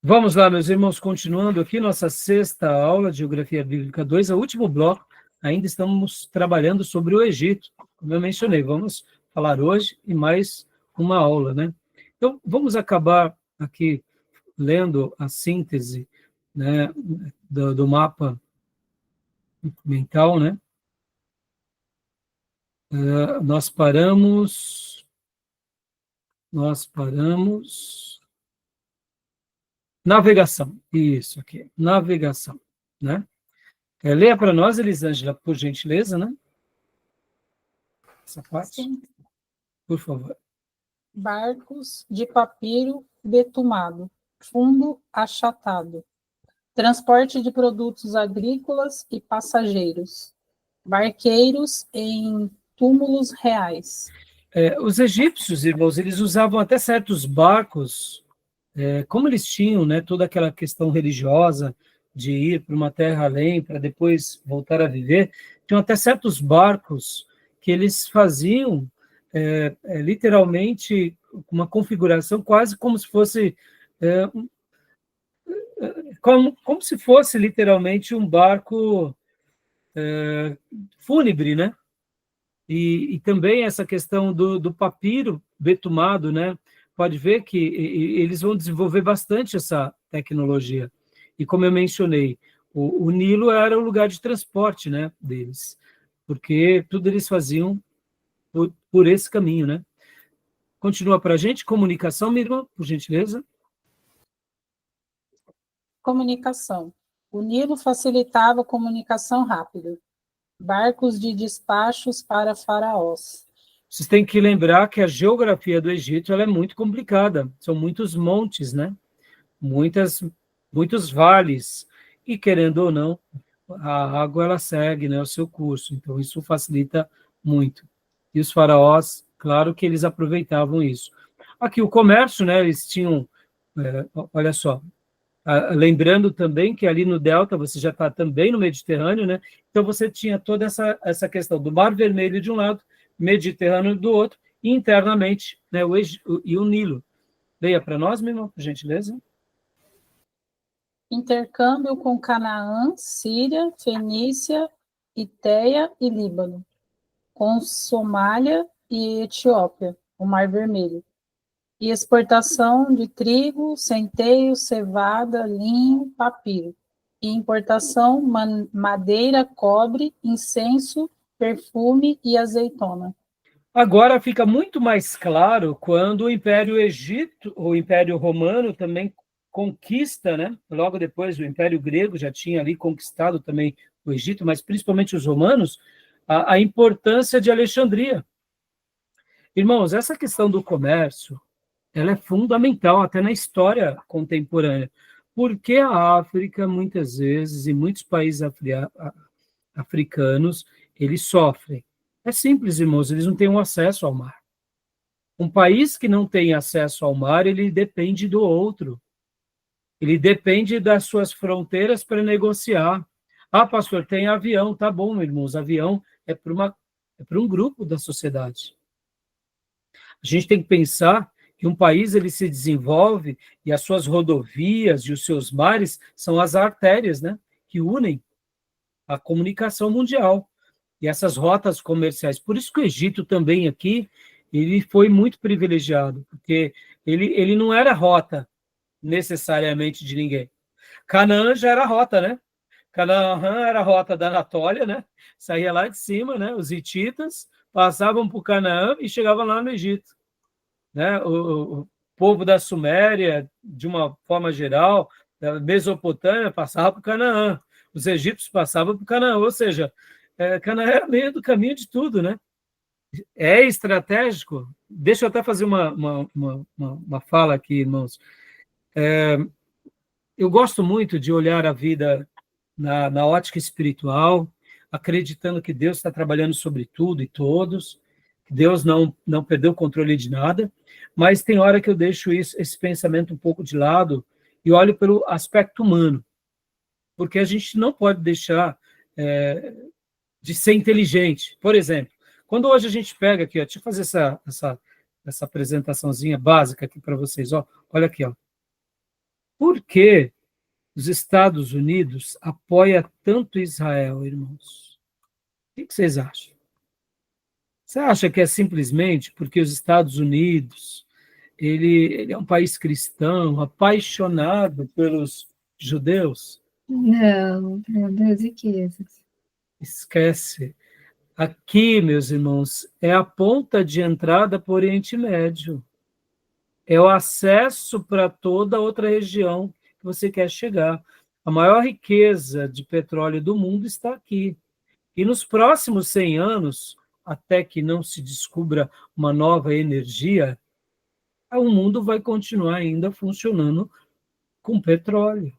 Vamos lá, meus irmãos, continuando aqui nossa sexta aula de Geografia Bíblica 2, o último bloco, ainda estamos trabalhando sobre o Egito, como eu mencionei, vamos falar hoje e mais uma aula, né? Então, vamos acabar aqui lendo a síntese, né, do mapa mental, né? Nós paramos, navegação, isso aqui, navegação, né? Leia para nós, Elisângela, por gentileza, né? Essa parte, Sim. por favor. Barcos de papiro betumado, fundo achatado, transporte de produtos agrícolas e passageiros, barqueiros em túmulos reais. Os egípcios, irmãos, eles usavam até certos barcos, como eles tinham, né, toda aquela questão religiosa de ir para uma terra além, para depois voltar a viver, tinham até certos barcos que eles faziam literalmente uma configuração quase como se fosse como se fosse literalmente um barco fúnebre, né? E também essa questão do papiro betumado, né? Pode ver que eles vão desenvolver bastante essa tecnologia. E como eu mencionei, o Nilo era o lugar de transporte, né, deles, porque tudo eles faziam por esse caminho, né? Continua para a gente, comunicação, minha irmã, por gentileza. Comunicação. O Nilo facilitava a comunicação rápida. Barcos de despachos para faraós. Vocês têm que lembrar que a geografia do Egito ela é muito complicada. São muitos montes, né? Muitos vales. E, querendo ou não, a água ela segue, né, o seu curso. Então, isso facilita muito. E os faraós, claro que eles aproveitavam isso. Aqui, o comércio, né? Eles tinham... olha só, lembrando também que ali no Delta você já está também no Mediterrâneo, né? Então você tinha toda essa questão do Mar Vermelho de um lado, Mediterrâneo do outro, e internamente, né, o Nilo. Leia para nós, meu irmão, por gentileza. Intercâmbio com Canaã, Síria, Fenícia, Itéia e Líbano, com Somália e Etiópia, o Mar Vermelho, e exportação de trigo, centeio, cevada, linho, papiro, e importação madeira, cobre, incenso, perfume e azeitona. Agora fica muito mais claro quando o Império Egito, o Império Romano também conquista, né? Logo depois o Império Grego já tinha ali conquistado também o Egito, mas principalmente os romanos, a importância de Alexandria. Irmãos, essa questão do comércio, ela é fundamental até na história contemporânea, porque a África, muitas vezes, e muitos países africanos, eles sofrem. É simples, irmãos, eles não têm um acesso ao mar. Um país que não tem acesso ao mar, ele depende do outro. Ele depende das suas fronteiras para negociar. Ah, pastor, tem avião. Tá bom, irmãos, avião é para um grupo da sociedade. A gente tem que pensar que um país ele se desenvolve e as suas rodovias e os seus mares são as artérias, né, que unem a comunicação mundial e essas rotas comerciais. Por isso que o Egito também aqui ele foi muito privilegiado, porque ele não era rota necessariamente de ninguém. Canaã já era rota, né? Canaã era a rota da Anatólia, né? Saía lá de cima, né? Os hititas passavam por Canaã e chegavam lá no Egito, né? O povo da Suméria, de uma forma geral, da Mesopotâmia, passava por Canaã. Os egípcios passavam por Canaã, ou seja, Canaã era meio do caminho de tudo, né? É estratégico. Deixa eu até fazer uma fala aqui, irmãos. Eu gosto muito de olhar a vida na ótica espiritual, acreditando que Deus está trabalhando sobre tudo e todos, que Deus não perdeu o controle de nada, mas tem hora que eu deixo esse pensamento um pouco de lado e olho pelo aspecto humano, porque a gente não pode deixar de ser inteligente. Por exemplo, quando hoje a gente pega aqui, ó, deixa eu fazer essa apresentaçãozinha básica aqui para vocês. Ó, olha aqui, ó. Por que os Estados Unidos apoiam tanto Israel, irmãos? O que vocês acham? Você acha que é simplesmente porque os Estados Unidos ele é um país cristão, apaixonado pelos judeus? Não, meu Deus, riquezas. Esquece. Aqui, meus irmãos, é a ponta de entrada para o Oriente Médio. É o acesso para toda outra região que você quer chegar. A maior riqueza de petróleo do mundo está aqui. E nos próximos 100 anos, até que não se descubra uma nova energia, o mundo vai continuar ainda funcionando com petróleo.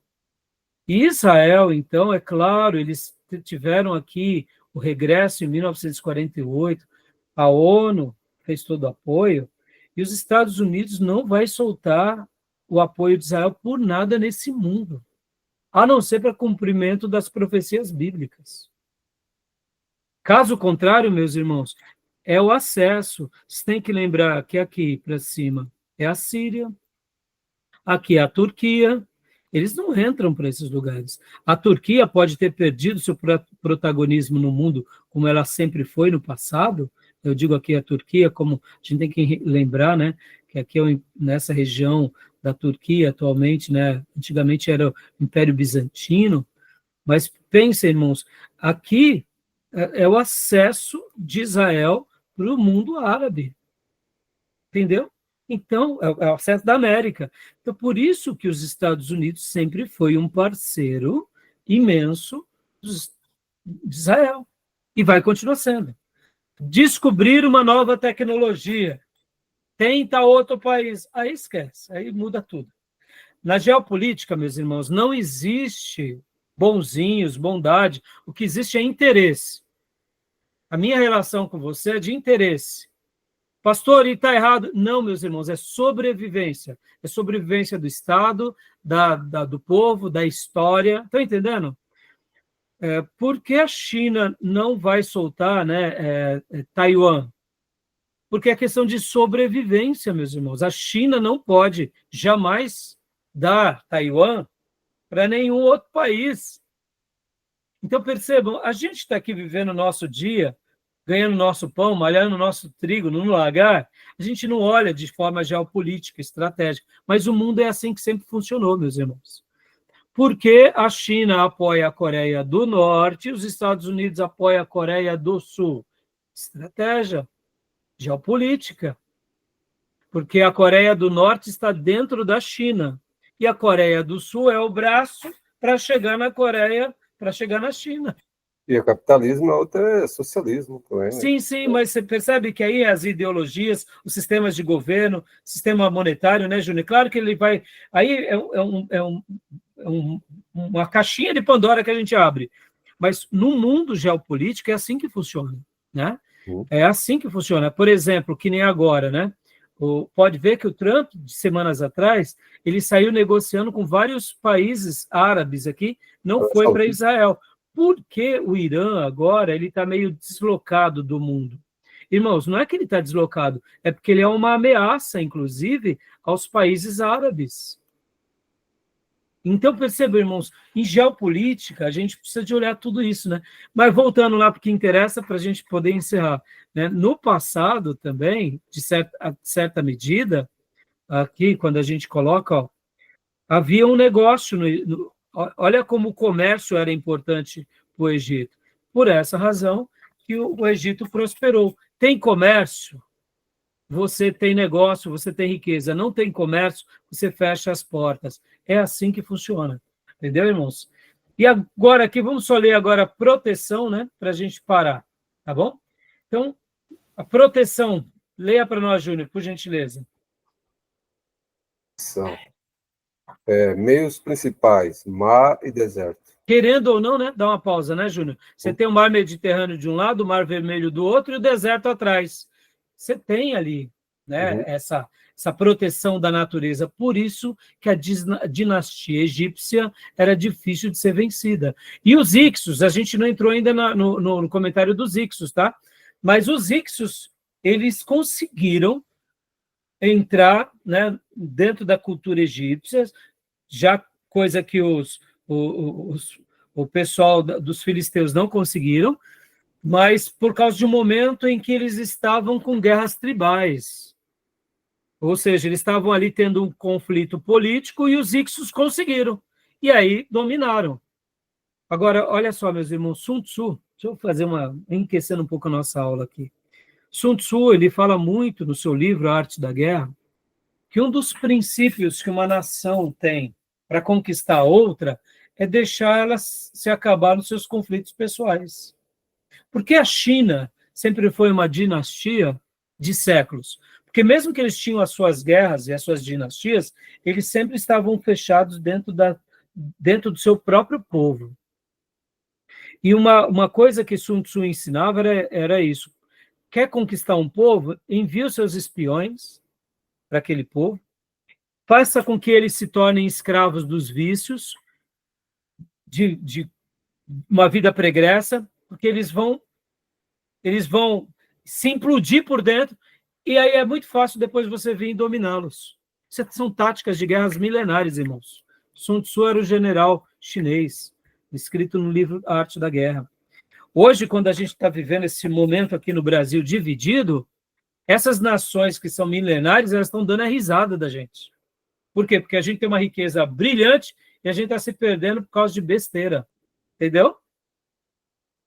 E Israel, então, é claro, eles tiveram aqui o regresso em 1948, a ONU fez todo o apoio, e os Estados Unidos não vai soltar o apoio de Israel por nada nesse mundo, a não ser para cumprimento das profecias bíblicas. Caso contrário, meus irmãos, é o acesso. Você tem que lembrar que aqui para cima é a Síria, aqui é a Turquia. Eles não entram para esses lugares. A Turquia pode ter perdido seu protagonismo no mundo, como ela sempre foi no passado. Eu digo aqui a Turquia, como a gente tem que lembrar, né, que aqui nessa região da Turquia atualmente, né, antigamente era o Império Bizantino, mas pensem, irmãos, aqui é o acesso de Israel para o mundo árabe. Entendeu? Então, é o acesso da América. Então, por isso que os Estados Unidos sempre foi um parceiro imenso de Israel. E vai continuar sendo. Descobrir uma nova tecnologia. Tenta outro país. Aí esquece, aí muda tudo. Na geopolítica, meus irmãos, não existe bonzinhos, bondade. O que existe é interesse. A minha relação com você é de interesse. Pastor, e está errado? Não, meus irmãos, é sobrevivência. É sobrevivência do Estado, do povo, da história. Estão entendendo? Por que a China não vai soltar, né, Taiwan? Porque é questão de sobrevivência, meus irmãos. A China não pode jamais dar Taiwan para nenhum outro país. Então, percebam, a gente está aqui vivendo o nosso dia, ganhando nosso pão, malhando nosso trigo no lagar, a gente não olha de forma geopolítica, estratégica, mas o mundo é assim que sempre funcionou, meus irmãos. Porque a China apoia a Coreia do Norte, os Estados Unidos apoiam a Coreia do Sul. Estratégia, geopolítica. Porque a Coreia do Norte está dentro da China, e a Coreia do Sul é o braço para chegar na Coreia, para chegar na China. E o capitalismo, a outra é socialismo também, né? Sim, sim, mas você percebe que aí as ideologias, os sistemas de governo, sistema monetário, né, Júnior? Claro que ele vai... Aí uma caixinha de Pandora que a gente abre. Mas no mundo geopolítico é assim que funciona, né? É assim que funciona. Por exemplo, que nem agora, né? Pode ver que o Trump, de semanas atrás, ele saiu negociando com vários países árabes aqui, não foi para Israel. Porque o Irã agora ele está meio deslocado do mundo. Irmãos, não é que ele está deslocado, é porque ele é uma ameaça, inclusive, aos países árabes. Então, percebam, irmãos, em geopolítica, a gente precisa de olhar tudo isso, né? Mas voltando lá para o que interessa, para a gente poder encerrar. Né? No passado também, de certa medida, aqui, quando a gente coloca, ó, havia um negócio olha como o comércio era importante para o Egito. Por essa razão que o Egito prosperou. Tem comércio, você tem negócio, você tem riqueza. Não tem comércio, você fecha as portas. É assim que funciona. Entendeu, irmãos? E agora aqui, vamos só ler agora a proteção, né? Para a gente parar. Tá bom? Então, a proteção. Leia para nós, Júnior, por gentileza. Meios principais, mar e deserto. Querendo ou não, né? Dá uma pausa, né, Júnior? Você tem o mar Mediterrâneo de um lado, o mar Vermelho do outro e o deserto atrás. Você tem ali, né, essa proteção da natureza. Por isso que a dinastia egípcia era difícil de ser vencida. E os Ixos, a gente não entrou ainda no comentário dos Ixos, tá? Mas os Ixos, eles conseguiram entrar, né, dentro da cultura egípcia, já coisa que o pessoal dos filisteus não conseguiram, mas por causa de um momento em que eles estavam com guerras tribais. Ou seja, eles estavam ali tendo um conflito político e os Hicsos conseguiram. E aí dominaram. Agora, olha só, meus irmãos, Sun Tzu, deixa eu fazer enriquecendo um pouco a nossa aula aqui. Sun Tzu, ele fala muito no seu livro A Arte da Guerra, que um dos princípios que uma nação tem para conquistar outra é deixar ela se acabar nos seus conflitos pessoais. Porque a China sempre foi uma dinastia de séculos. Porque mesmo que eles tinham as suas guerras e as suas dinastias, eles sempre estavam fechados dentro do seu próprio povo. E uma coisa que Sun Tzu ensinava era isso. Quer conquistar um povo? Envie os seus espiões para aquele povo, faça com que eles se tornem escravos dos vícios, de uma vida pregressa, porque eles vão se implodir por dentro, e aí é muito fácil depois você vir dominá-los. Isso são táticas de guerras milenares, irmãos. Sun Tzu era o general chinês, escrito no livro A Arte da Guerra. Hoje, quando a gente está vivendo esse momento aqui no Brasil dividido, essas nações que são milenares, elas estão dando a risada da gente. Por quê? Porque a gente tem uma riqueza brilhante e a gente está se perdendo por causa de besteira. Entendeu?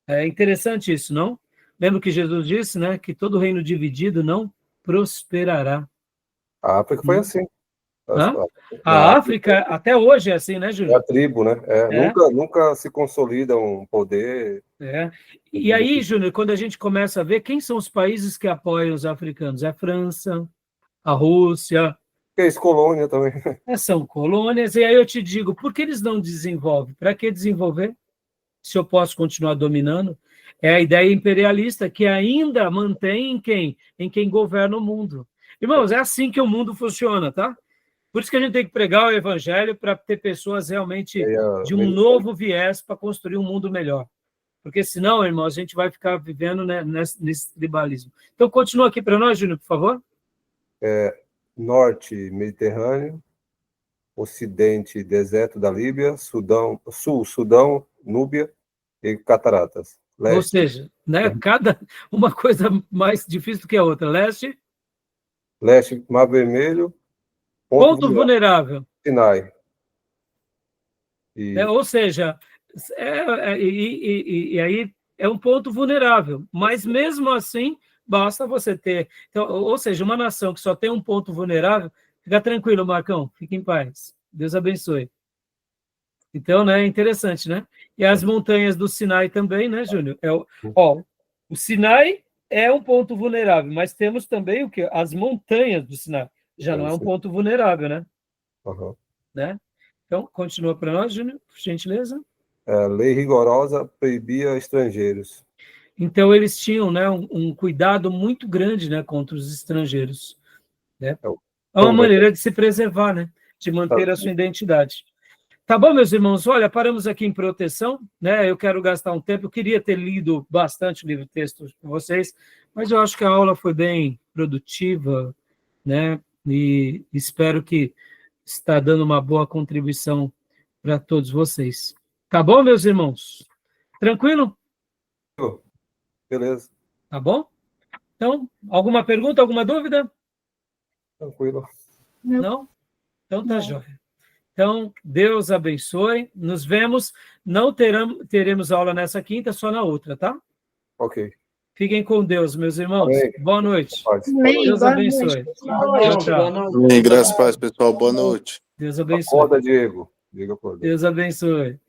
É interessante isso, não? Lembra que Jesus disse, né, que todo reino dividido não prosperará. A África foi assim. A África até hoje é assim, né, Júlio? É a tribo, né? Nunca se consolida um poder. E aí, Júnior, quando a gente começa a ver quem são os países que apoiam os africanos, é a França, a Rússia. Que é ex-colônia também. São colônias, e aí eu te digo, por que eles não desenvolvem? Para que desenvolver? Se eu posso continuar dominando? É a ideia imperialista que ainda mantém em quem governa o mundo. Irmãos, é assim que o mundo funciona, tá? Por isso que a gente tem que pregar o evangelho para ter pessoas realmente de um novo viés para construir um mundo melhor. Porque senão, irmão, a gente vai ficar vivendo, né, nesse tribalismo. Então, continua aqui para nós, Júnior, por favor. Norte, Mediterrâneo. Ocidente, deserto da Líbia. Sul, Sudão, Núbia e Cataratas. Leste. Ou seja, né, cada uma coisa mais difícil do que a outra. Leste, Mar Vermelho. Ponto vulnerável. Sinai. Ou seja, e aí é um ponto vulnerável, mas mesmo assim basta você ter. Então, ou seja, uma nação que só tem um ponto vulnerável, fica tranquilo, Marcão, fique em paz. Deus abençoe. Então, né, é interessante, né? E as montanhas do Sinai também, né, Júnior? O Sinai é um ponto vulnerável, mas temos também o quê? As montanhas do Sinai. Já não é um ponto vulnerável, né? Uhum. Né? Então, continua para nós, Júnior, por gentileza. Lei rigorosa proibia estrangeiros. Então, eles tinham, né, um cuidado muito grande, né, contra os estrangeiros. Né? É uma maneira de se preservar, né? De manter a sua identidade. Tá bom, meus irmãos? Olha, paramos aqui em proteção, né? Eu quero gastar um tempo. Eu queria ter lido bastante o livro-texto com vocês, mas eu acho que a aula foi bem produtiva, né? E espero que está dando uma boa contribuição para todos vocês. Tá bom, meus irmãos? Tranquilo? Beleza. Tá bom? Então, alguma pergunta, alguma dúvida? Tranquilo. Não? Então tá jóia. Então, Deus abençoe. Nos vemos. Não teremos aula nessa quinta, só na outra, tá? Ok. Fiquem com Deus, meus irmãos. Amém. Boa noite. Amém. Deus Boa abençoe. noite. Tchau. Amém. Graças a Deus, pessoal. Boa noite. Deus abençoe. Acorda, Diego. Diga por Deus. Deus abençoe.